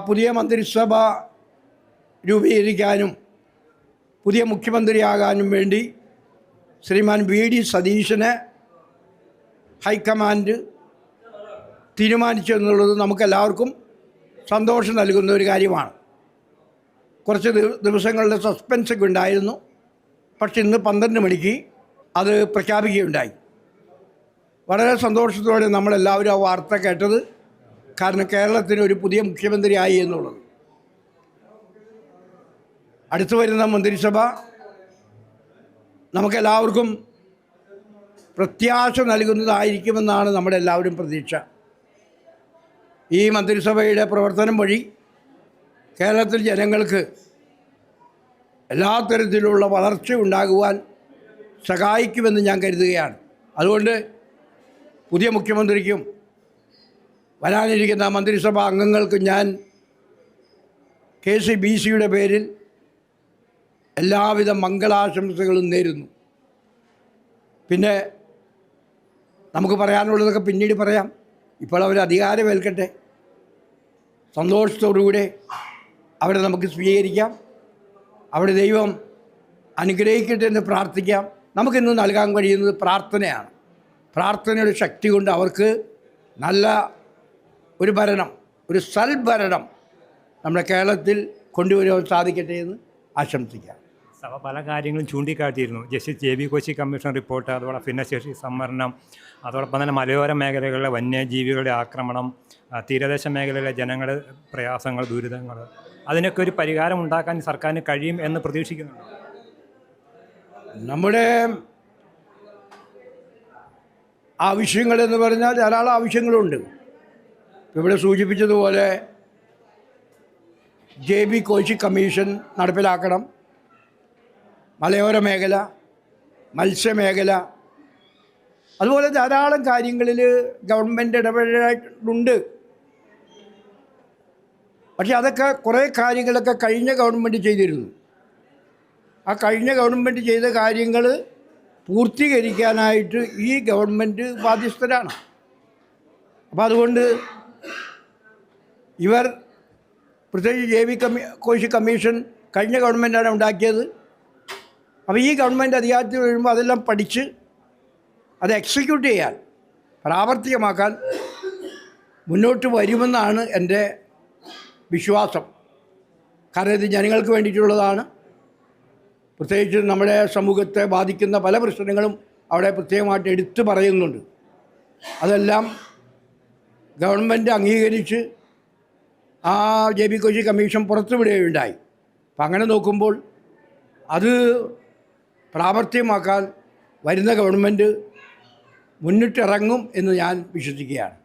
പുതിയ മന്ത്രിസഭ രൂപീകരിക്കാനും പുതിയ മുഖ്യമന്ത്രിയാകാനും വേണ്ടി ശ്രീമാൻ വി.ഡി. സതീശനെ ഹൈക്കമാൻഡ് തീരുമാനിച്ചെന്നുള്ളത് നമുക്കെല്ലാവർക്കും സന്തോഷം നൽകുന്ന ഒരു കാര്യമാണ്. കുറച്ച് ദിവസങ്ങളുടെ സസ്പെൻസൊക്കെ ഉണ്ടായിരുന്നു. പക്ഷെ ഇന്ന് 12 മണിക്ക് അത് പ്രഖ്യാപിക്കുകയുണ്ടായി. വളരെ സന്തോഷത്തോടെ നമ്മളെല്ലാവരും ആ വാർത്ത കേട്ടത്. കാരണം കേരളത്തിന് ഒരു പുതിയ മുഖ്യമന്ത്രിയായി എന്നുള്ളത്. അടുത്തു വരുന്ന മന്ത്രിസഭ നമുക്കെല്ലാവർക്കും പ്രത്യാശ നൽകുന്നതായിരിക്കുമെന്നാണ് നമ്മുടെ എല്ലാവരും പ്രതീക്ഷ. ഈ മന്ത്രിസഭയുടെ പ്രവർത്തനം വഴി കേരളത്തിൽ ജനങ്ങൾക്ക് എല്ലാ തരത്തിലുള്ള വളർച്ച ഉണ്ടാകുവാൻ സഹായിക്കുമെന്ന് ഞാൻ കരുതുകയാണ്. അതുകൊണ്ട് പുതിയ മുഖ്യമന്ത്രിക്കും വരാനിരിക്കുന്ന മന്ത്രിസഭാ അംഗങ്ങൾക്കും ഞാൻ KCBCയുടെ പേരിൽ എല്ലാവിധ മംഗളാശംസകളും നേരുന്നു. പിന്നെ നമുക്ക് പറയാനുള്ളതൊക്കെ പിന്നീട് പറയാം. ഇപ്പോൾ അവർ അധികാരമേൽക്കട്ടെ. സന്തോഷത്തോടുകൂടെ അവരെ നമുക്ക് സ്വീകരിക്കാം. അവിടെ ദൈവം അനുഗ്രഹിക്കട്ടെ എന്ന് പ്രാർത്ഥിക്കാം. നമുക്കിന്ന് നൽകാൻ കഴിയുന്നത് പ്രാർത്ഥനയാണ്. പ്രാർത്ഥനയുടെ ശക്തി കൊണ്ട് അവർക്ക് നല്ല ഒരു ഭരണം, ഒരു സൽഭരണം നമ്മുടെ കേരളത്തിൽ കൊണ്ടുവരുവാൻ സാധിക്കട്ടെ എന്ന് ആശംസിക്കാം. സഭ പല കാര്യങ്ങളും ചൂണ്ടിക്കാട്ടിയിരുന്നു. Justice JB Koshy commission report, അതുപോലെ ഭിന്നശേഷി സംവരണം, അതോടൊപ്പം തന്നെ മലയോര മേഖലകളിലെ വന്യജീവികളുടെ ആക്രമണം, തീരദേശ മേഖലയിലെ ജനങ്ങളുടെ പ്രയാസങ്ങൾ, ദുരിതങ്ങൾ, അതിനൊക്കെ ഒരു പരിഹാരം ഉണ്ടാക്കാൻ സർക്കാരിന് കഴിയും എന്ന് പ്രതീക്ഷിക്കുന്നുണ്ട്. നമ്മുടെ ആവശ്യങ്ങളെന്ന് പറഞ്ഞാൽ ധാരാളം ആവശ്യങ്ങളുണ്ട്. ഇവിടെ സൂചിപ്പിച്ചതുപോലെ JB കോശി കമ്മീഷൻ നടപ്പിലാക്കണം. മലയോര മേഖല, മത്സ്യമേഖല, അതുപോലെ ധാരാളം കാര്യങ്ങളിൽ ഗവൺമെൻറ് ഇടപെടലുണ്ട്. പക്ഷെ അതൊക്കെ കുറേ കാര്യങ്ങളൊക്കെ കഴിഞ്ഞ ഗവൺമെൻറ് ചെയ്തിരുന്നു. ആ കഴിഞ്ഞ ഗവൺമെൻറ് ചെയ്ത കാര്യങ്ങൾ പൂർത്തീകരിക്കാനായിട്ട് ഈ ഗവൺമെൻറ് ബാധ്യസ്ഥരാണ്. അപ്പോൾ അതുകൊണ്ട് ഇവർ പ്രത്യേകിച്ച് JB കോശി കമ്മീഷൻ കഴിഞ്ഞ ഗവൺമെൻറ്റാണ് ഉണ്ടാക്കിയത്. അപ്പോൾ ഈ ഗവൺമെൻറ് അധികാരത്തിൽ വരുമ്പോൾ അതെല്ലാം പഠിച്ച് അത് എക്സിക്യൂട്ട് ചെയ്യാൻ, പ്രാവർത്തികമാക്കാൻ മുന്നോട്ട് വരുമെന്നാണ് എൻ്റെ വിശ്വാസം. കാരണം ഇത് ജനങ്ങൾക്ക് വേണ്ടിയിട്ടുള്ളതാണ്. പ്രത്യേകിച്ച് നമ്മുടെ സമൂഹത്തെ ബാധിക്കുന്ന പല പ്രശ്നങ്ങളും അവിടെ പ്രത്യേകമായിട്ട് എടുത്തു പറയുന്നുണ്ട്. അതെല്ലാം ഗവൺമെൻറ് അംഗീകരിച്ച് ആ JB കോശി കമ്മീഷൻ പുറത്തുവിടുകയുണ്ടായി. അപ്പം അങ്ങനെ നോക്കുമ്പോൾ അത് പ്രാവർത്തികമാക്കാൻ വരുന്ന ഗവൺമെൻറ് മുന്നിട്ടിറങ്ങും എന്ന് ഞാൻ വിശ്വസിക്കുകയാണ്.